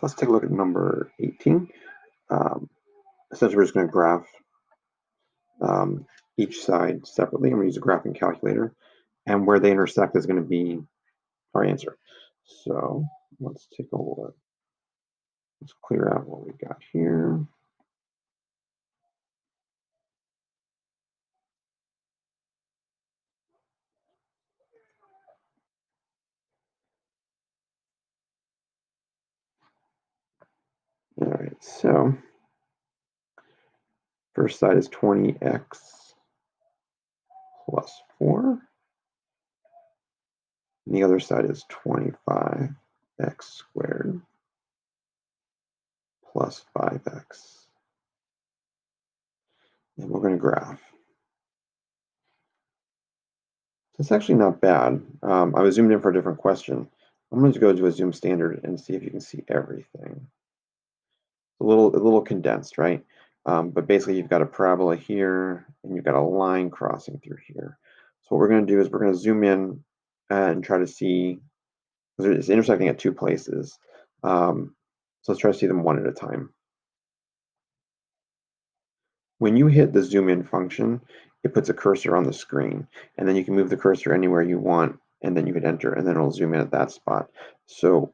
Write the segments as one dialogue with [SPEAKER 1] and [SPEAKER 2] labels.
[SPEAKER 1] let's take a look at number 18. Essentially, we're just going to graph each side separately. I'm going to use a graphing calculator, and where they intersect is going to be our answer. So let's take a look. Let's clear out what we got here. All right, so first side is 20x plus 4. And the other side is 25x squared plus 5x. And we're going to graph. So it's actually not bad. I was zoomed in for a different question. I'm going to go to a zoom standard and see if you can see everything. A little condensed, right? But basically you've got a parabola here and you've got a line crossing through here. So what we're going to do is we're going to zoom in and try to see, because it's intersecting at 2 places. So let's try to see them one at a time. When you hit the zoom in function, it puts a cursor on the screen, and then you can move the cursor anywhere you want, and then you hit enter, and then it'll zoom in at that spot. So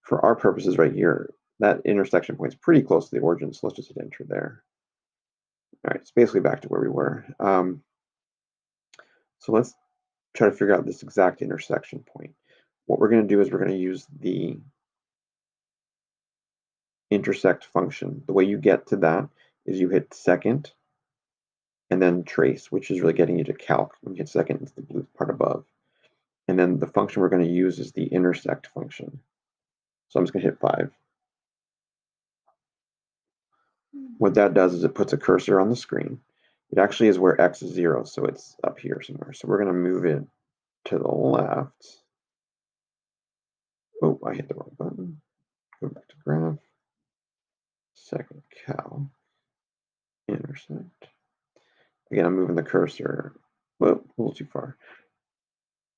[SPEAKER 1] for our purposes right here, that intersection point is pretty close to the origin, so let's just hit enter there. All right, it's basically back to where we were. So let's try to figure out this exact intersection point. What we're going to do is we're going to use the intersect function. The way you get to that is you hit second and then trace, which is really getting you to calc. When you hit second, it's the blue part above. And then the function we're going to use is the intersect function. So I'm just going to hit 5. What that does is it puts a cursor on the screen. It actually is where x is 0, so it's up here somewhere. So we're going to move it to the left. Oh, I hit the wrong button. Go back to graph. Second cal. Intersect. Again, I'm moving the cursor, well, a little too far.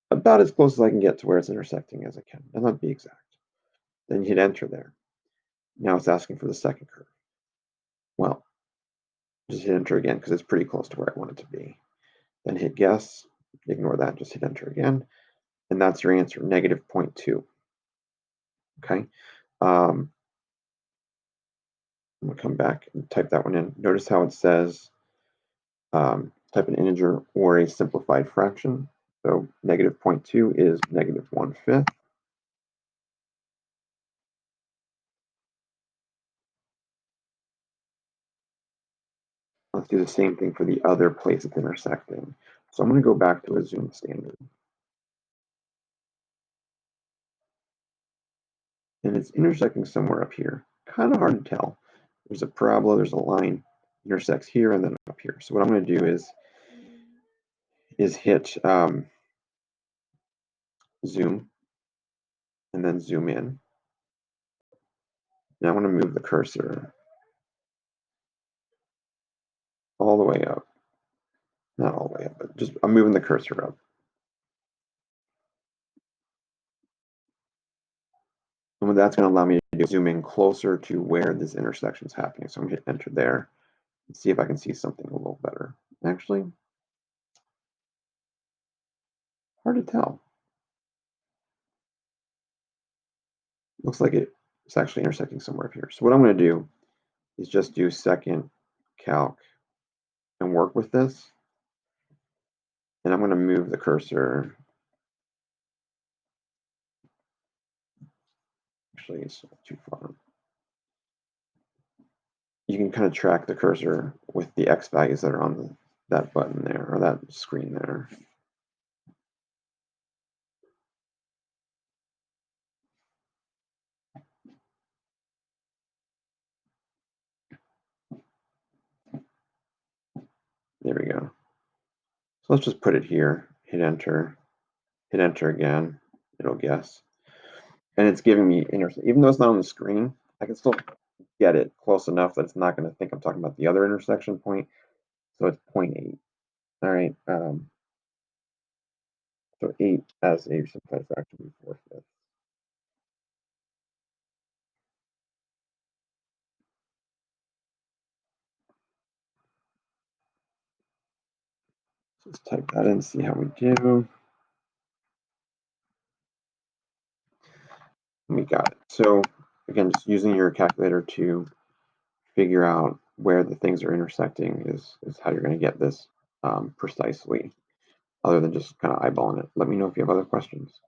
[SPEAKER 1] About as close as I can get to where it's intersecting as I can. That might be exact. Then you hit enter there. Now it's asking for the second curve. Well, just hit enter again because it's pretty close to where I want it to be. Then hit guess. Ignore that. Just hit enter again. And that's your answer, negative 0.2. Okay. I'm going to come back and type that one in. Notice how it says type an integer or a simplified fraction. So negative 0.2 is negative 1/5. Let's do the same thing for the other place it's intersecting. So I'm going to go back to a zoom standard. And it's intersecting somewhere up here. Kind of hard to tell. There's a parabola, there's a line, intersects here and then up here. So what I'm going to do is hit zoom and then zoom in. Now I want to move the cursor all the way up. Not all the way up, but just I'm moving the cursor up. And what that's going to allow me to do is zoom in closer to where this intersection is happening. So I'm going to hit enter there and see if I can see something a little better. Actually, hard to tell. Looks like it's actually intersecting somewhere up here. So what I'm going to do is just do second calc and work with this. And I'm going to move the cursor. Actually, it's too far. You can kind of track the cursor with the X values that are on that button there, or that screen there. There we go. So let's just put it here, hit enter again, it'll guess. And it's giving me even though it's not on the screen, I can still get it close enough that it's not going to think I'm talking about the other intersection point. So it's 0.8. All right. So 8 as a simplified fraction would be 4/5. Just type that in, see how we do. We got it. So again, just using your calculator to figure out where the things are intersecting is how you're going to get this precisely, other than just kind of eyeballing it. Let me know if you have other questions.